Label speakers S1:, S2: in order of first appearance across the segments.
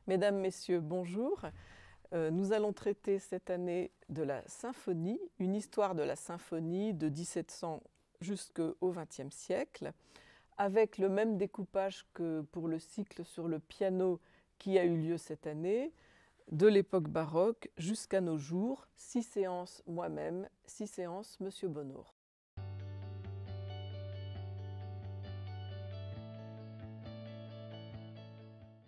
S1: Mesdames, Messieurs, bonjour. Nous allons traiter cette année de la symphonie, une histoire de la symphonie de 1700 jusqu'au XXe siècle, avec le même découpage que pour le cycle sur le piano qui a eu lieu cette année, de l'époque baroque jusqu'à nos jours, 6 séances moi-même, 6 séances Monsieur Bonnaud.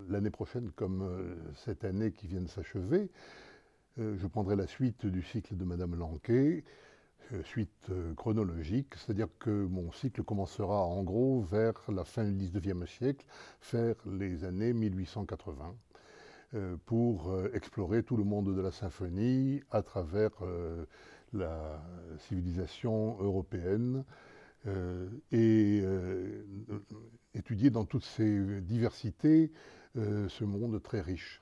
S2: L'année prochaine, comme cette année qui vient de s'achever, je prendrai la suite du cycle de Madame Lanquet, suite chronologique, c'est-à-dire que mon cycle commencera en gros vers la fin du XIXe siècle, vers les années 1880, pour explorer tout le monde de la symphonie à travers la civilisation européenne, et étudier dans toutes ses diversités ce monde très riche.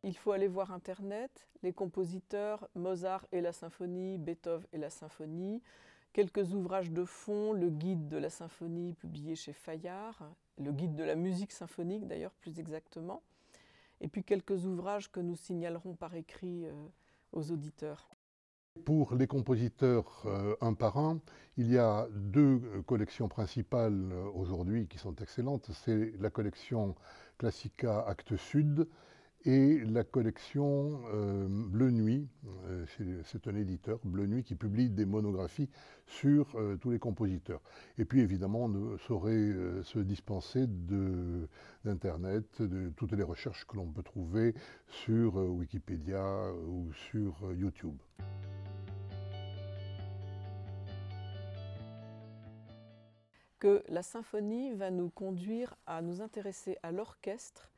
S1: Il faut aller voir Internet, les compositeurs, Mozart et la symphonie, Beethoven et la symphonie, quelques ouvrages de fond, le guide de la symphonie publié chez Fayard, le guide de la musique symphonique d'ailleurs plus exactement, et puis quelques ouvrages que nous signalerons par écrit aux auditeurs.
S2: Pour les compositeurs un par un, il y a deux collections principales aujourd'hui qui sont excellentes. C'est la collection Classica Actes Sud et la collection Bleu Nuit. C'est un éditeur, Bleu Nuit, qui publie des monographies sur tous les compositeurs. Et puis évidemment, on ne saurait se dispenser d'Internet, de toutes les recherches que l'on peut trouver sur Wikipédia ou sur YouTube.
S1: Que la symphonie va nous conduire à nous intéresser à l'orchestre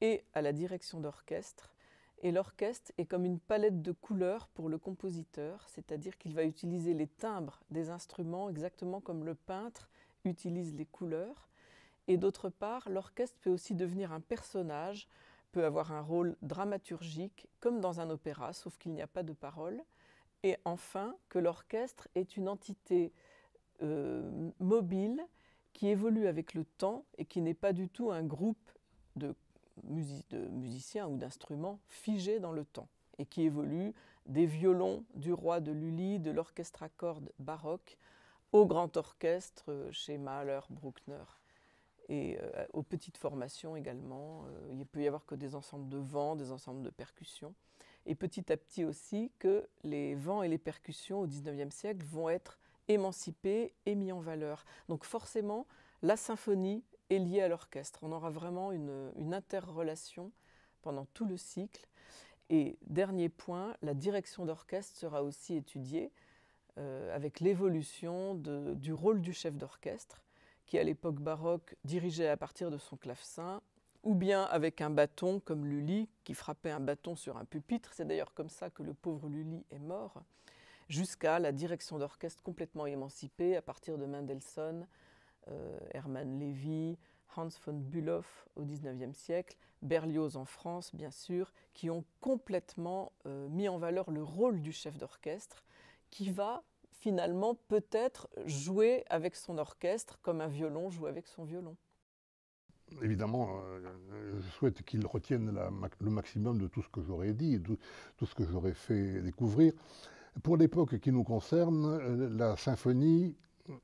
S1: et à la direction d'orchestre. Et l'orchestre est comme une palette de couleurs pour le compositeur, c'est-à-dire qu'il va utiliser les timbres des instruments exactement comme le peintre utilise les couleurs. Et d'autre part, l'orchestre peut aussi devenir un personnage, peut avoir un rôle dramaturgique, comme dans un opéra, sauf qu'il n'y a pas de paroles. Et enfin, que l'orchestre est une entité mobile qui évolue avec le temps et qui n'est pas du tout un groupe de musiciens ou d'instruments figés dans le temps et qui évolue des violons du roi de Lully, de l'orchestre à cordes baroque, au grand orchestre chez Mahler, Bruckner et aux petites formations également. Il peut y avoir que des ensembles de vents, des ensembles de percussions. Et petit à petit aussi que les vents et les percussions au XIXe siècle vont être émancipés et mis en valeur. Donc forcément, la symphonie est liée à l'orchestre. On aura vraiment une interrelation pendant tout le cycle. Et dernier point, la direction d'orchestre sera aussi étudiée avec l'évolution du rôle du chef d'orchestre, qui à l'époque baroque dirigeait à partir de son clavecin, ou bien avec un bâton comme Lully, qui frappait un bâton sur un pupitre. C'est d'ailleurs comme ça que le pauvre Lully est mort, jusqu'à la direction d'orchestre complètement émancipée à partir de Mendelssohn, Hermann Lévy, Hans von Bülow au XIXe siècle, Berlioz en France bien sûr, qui ont complètement mis en valeur le rôle du chef d'orchestre qui va finalement peut-être jouer avec son orchestre comme un violon joue avec son violon.
S2: Évidemment, je souhaite qu'ils retiennent le maximum de tout ce que j'aurais dit et tout ce que j'aurais fait découvrir. Pour l'époque qui nous concerne, la symphonie,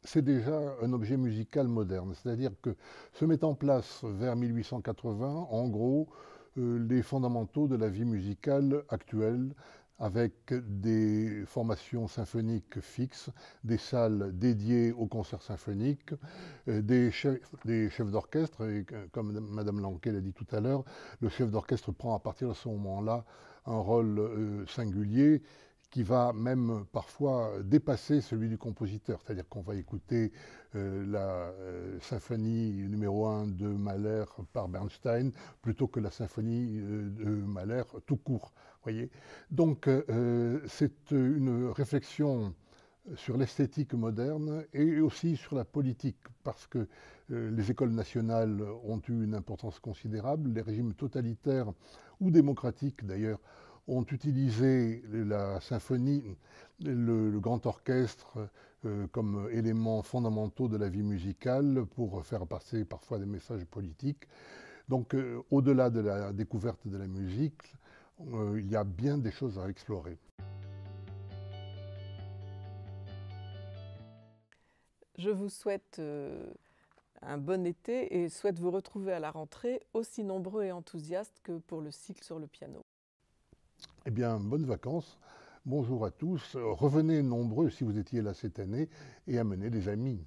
S2: c'est déjà un objet musical moderne. C'est-à-dire que se met en place vers 1880, en gros, les fondamentaux de la vie musicale actuelle, avec des formations symphoniques fixes, des salles dédiées aux concerts symphoniques, des chefs d'orchestre, et comme Madame Lanquet l'a dit tout à l'heure, le chef d'orchestre prend à partir de ce moment-là un rôle singulier, qui va même parfois dépasser celui du compositeur. C'est-à-dire qu'on va écouter la symphonie numéro 1 Requiem de Mahler par Bernstein plutôt que la symphonie de Mahler tout court. Voyez. Donc c'est une réflexion sur l'esthétique moderne et aussi sur la politique, parce que les écoles nationales ont eu une importance considérable, les régimes totalitaires ou démocratiques d'ailleurs ont utilisé la symphonie, le grand orchestre comme éléments fondamentaux de la vie musicale pour faire passer parfois des messages politiques. Donc au-delà de la découverte de la musique, il y a bien des choses à explorer.
S1: Je vous souhaite un bon été et souhaite vous retrouver à la rentrée aussi nombreux et enthousiastes que pour le cycle sur le piano.
S2: Eh bien, bonnes vacances, bonjour à tous, revenez nombreux si vous étiez là cette année et amenez des amis.